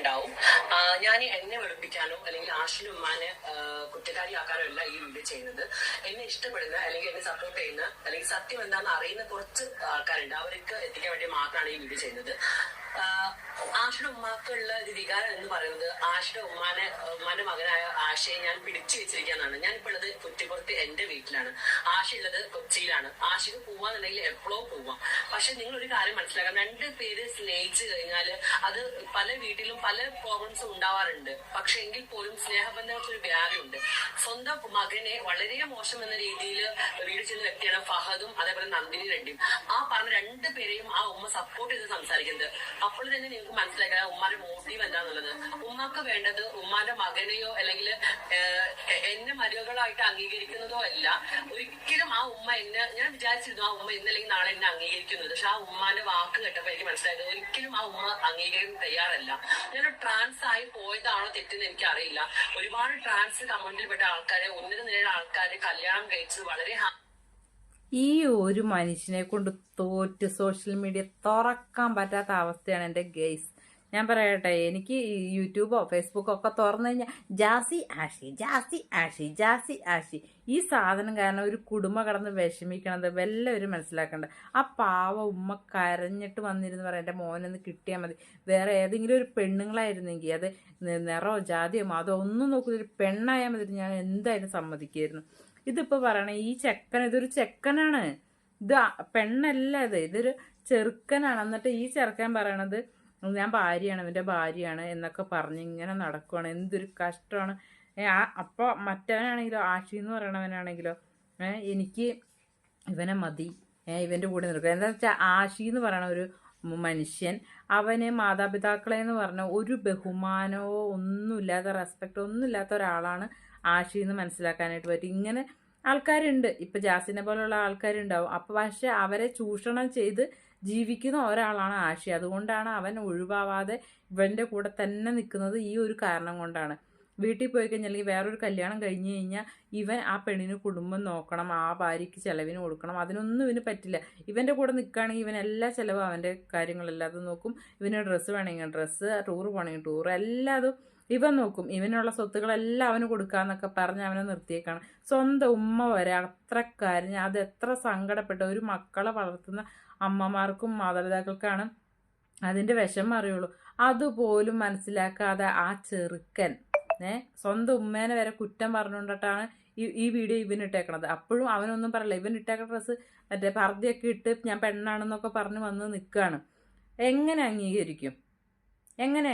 ഉണ്ടാവും. ഞാൻ എന്നെ വെളുപ്പിക്കാനോ അല്ലെങ്കിൽ ആഷിന്റെ ഉമ്മാനെ കുറ്റക്കാരിയാക്കാനോ അല്ല ഈ വീഡിയോ ചെയ്യുന്നത്. എന്നെ ഇഷ്ടപ്പെടുന്ന അല്ലെങ്കിൽ എന്നെ സപ്പോർട്ട് ചെയ്യുന്ന അല്ലെങ്കിൽ സത്യം എന്താണെന്ന് അറിയുന്ന കുറച്ച് ആൾക്കാരുണ്ട്. അവർക്ക് എത്തിക്കാൻ വേണ്ടി മാത്രമാണ് ഈ വീഡിയോ ചെയ്യുന്നത്. ആഷിയുടെ ഉമ്മാക്കുള്ള ഒരു വികാരം എന്ന് പറയുന്നത് ആഷിയുടെ ഉമ്മാന്റെ മകനായ ആശയെ ഞാൻ പിടിച്ചു വെച്ചിരിക്കാന്നാണ്. ഞാനിപ്പോൾ ഉള്ളത് കുറ്റിപ്പുറത്ത് എന്റെ വീട്ടിലാണ്. ആശ ഉള്ളത് കൊച്ചിയിലാണ്. ആശയ്ക്ക് പോവാന്നുണ്ടെങ്കിൽ എപ്പോഴോ പോവാം. പക്ഷെ നിങ്ങൾ ഒരു കാര്യം മനസ്സിലാക്കാം, രണ്ട് പേര് സ്നേഹിച്ചു കഴിഞ്ഞാൽ അത് പല വീട്ടിലും പല പ്രോബ്ലംസും ഉണ്ടാവാറുണ്ട്. പക്ഷെ എങ്കിൽ പോലും സ്നേഹബന്ധങ്ങൾക്ക് ഒരു വാല്യൂ ഉണ്ട്. സ്വന്തം മകനെ വളരെ മോശം എന്ന രീതിയിൽ വീട് ചെയ്യുന്ന വ്യക്തിയാണ് ഫഹദും അതേപോലെ നന്ദിനി റെഡ്ഡിയും. ആ പറഞ്ഞ രണ്ടു പേരെയും ആ ഉമ്മ സപ്പോർട്ട് ചെയ്ത് സംസാരിക്കുന്നത്. അപ്പോൾ തന്നെ നിങ്ങൾക്ക് മനസ്സിലാക്കാം ഉമ്മാന്റെ മോട്ടീവ് എന്താന്നുള്ളത്. ഉമ്മക്ക് വേണ്ടത് ഉമ്മാന്റെ മകനെയോ അല്ലെങ്കിൽ എന്നെ മരുമകളായിട്ട് അംഗീകരിക്കുന്നതോ അല്ല. ഒരിക്കലും ആ ഉമ്മ എന്നെ, ഞാൻ വിചാരിച്ചിരുന്നു ആ ഉമ്മ ഇന്നല്ലെങ്കിൽ നാളെ എന്നെ അംഗീകരിക്കുന്നത്. പക്ഷെ ആ ഉമ്മാന്റെ വാക്ക് കേട്ടപ്പോൾ എനിക്ക് മനസ്സിലായത് ഒരിക്കലും ആ ഉമ്മ അംഗീകരിക്കാൻ തയ്യാറല്ല. ഞാനൊരു ട്രാൻസ് ആയി പോയതാണോ തെറ്റെന്ന് എനിക്ക് അറിയില്ല. ഒരുപാട് ട്രാൻസ് കമ്മ്യൂണിറ്റിയിൽപ്പെട്ട ആൾക്കാരെ, ഉന്നത നിലയിലുള്ള ആൾക്കാരെ കല്യാണം കഴിച്ചത് വളരെ ഈ ഒരു മനുഷ്യനെ കൊണ്ട് തോറ്റ് സോഷ്യൽ മീഡിയ തുറക്കാൻ പറ്റാത്ത അവസ്ഥയാണ് എൻ്റെ ഗെയ്സ്. ഞാൻ പറയട്ടെ, എനിക്ക് യൂട്യൂബോ ഫേസ്ബുക്കോ ഒക്കെ തുറന്നു കഴിഞ്ഞാൽ ജാസി ആഷി ജാസി ആഷി ജാസി ആഷി ഈ സാധനം കാരണം ഒരു കുടുംബം കടന്ന് വിഷമിക്കണത് വല്ലവരും മനസ്സിലാക്കേണ്ട. ആ പാവ ഉമ്മ കരഞ്ഞിട്ട് വന്നിരുന്ന് പറയാം എൻ്റെ മോനൊന്ന് കിട്ടിയാൽ മതി. വേറെ ഏതെങ്കിലും ഒരു പെണ്ണുങ്ങളായിരുന്നെങ്കിൽ, അത് നിറോ ജാതിയോ മതോ ഒന്നും നോക്കില്ല, ഒരു പെണ്ണായാൽ മതി, ഞാൻ എന്തായാലും സമ്മതിക്കുമായിരുന്നു. ഇതിപ്പോൾ പറയണേ ഈ ചെക്കൻ, ഇതൊരു ചെക്കനാണ്, ഇത് പെണ്ണല്ല, ഇതൊരു ചെറുക്കനാണ്. എന്നിട്ട് ഈ ചെറുക്കൻ പറയണത് ഞാൻ ഭാര്യയാണ്, ഇവൻ്റെ ഭാര്യയാണ് എന്നൊക്കെ പറഞ്ഞ് ഇങ്ങനെ നടക്കുവാണ്. എന്തൊരു കഷ്ടമാണ്. അപ്പോൾ മറ്റവനാണെങ്കിലോ, ആഷി എന്ന് പറയണവനാണെങ്കിലോ, എനിക്ക് ഇവനെ മതി, ഇവൻ്റെ കൂടെ നിൽക്കുക. എന്താ വെച്ചാൽ ആഷി എന്ന് പറയണ ഒരു മനുഷ്യൻ, അവന് മാതാപിതാക്കളെ എന്ന് പറഞ്ഞ ഒരു ബഹുമാനമോ ഒന്നുമില്ലാത്ത, റെസ്പെക്റ്റോ ഒന്നുമില്ലാത്ത ഒരാളാണ് ആഷി എന്ന് മനസ്സിലാക്കാനായിട്ട് പറ്റും. ഇങ്ങനെ ആൾക്കാരുണ്ട്, ഇപ്പം ജാസിനെ പോലുള്ള ആൾക്കാരുണ്ടാവും. അപ്പം പക്ഷെ അവരെ ചൂഷണം ചെയ്ത് ജീവിക്കുന്ന ഒരാളാണ് ആഷി. അതുകൊണ്ടാണ് അവൻ ഒഴിവാവാതെ ഇവൻ്റെ കൂടെ തന്നെ നിൽക്കുന്നത്. ഈ ഒരു കാരണം കൊണ്ടാണ്. വീട്ടിൽ പോയി കഴിഞ്ഞാൽ, അല്ലെങ്കിൽ വേറൊരു കല്യാണം കഴിഞ്ഞ് കഴിഞ്ഞാൽ ഇവൻ ആ പെണ്ണിന് കുടുംബം നോക്കണം, ആ ഭാര്യയ്ക്ക് ചിലവിന് കൊടുക്കണം, അതിനൊന്നും ഇവന് പറ്റില്ല. ഇവൻ്റെ കൂടെ നിൽക്കുകയാണെങ്കിൽ ഇവൻ എല്ലാ ചിലവും അവൻ്റെ കാര്യങ്ങളെല്ലാതും നോക്കും. ഇവന് ഡ്രസ്സ് വേണമെങ്കിൽ ഡ്രസ്സ്, ടൂറ് പോകണമെങ്കിൽ ടൂറ്, എല്ലാതും ഇവൻ നോക്കും. ഇവനുള്ള സ്വത്തുക്കളെല്ലാം അവന് കൊടുക്കാന്നൊക്കെ പറഞ്ഞ് അവനെ നിർത്തിയേക്കാണ്. സ്വന്തം ഉമ്മ വരെ അത്ര കരഞ്ഞ്, അത് എത്ര സങ്കടപ്പെട്ട ഒരു മക്കളെ വളർത്തുന്ന അമ്മമാർക്കും മാതാപിതാക്കൾക്കാണ് അതിൻ്റെ വിഷമം അറിയുള്ളൂ. അതുപോലും മനസ്സിലാക്കാതെ ആ ചെറുക്കൻ സ്വന്തം ഉമ്മേനെ വരെ കുറ്റം പറഞ്ഞുകൊണ്ടിട്ടാണ് ഈ വീഡിയോ ഇവൻ ഇട്ടേക്കണത്. അപ്പോഴും അവനൊന്നും പറയില്ല. ഇവൻ ഇട്ടേക്കുന്ന ഡ്രസ്സ് മറ്റേ പർദ്ദയൊക്കെ ഇട്ട് ഞാൻ പെണ്ണാണെന്നൊക്കെ പറഞ്ഞ് വന്ന് നിൽക്കുകയാണ്. എങ്ങനെ അംഗീകരിക്കും? എങ്ങനെ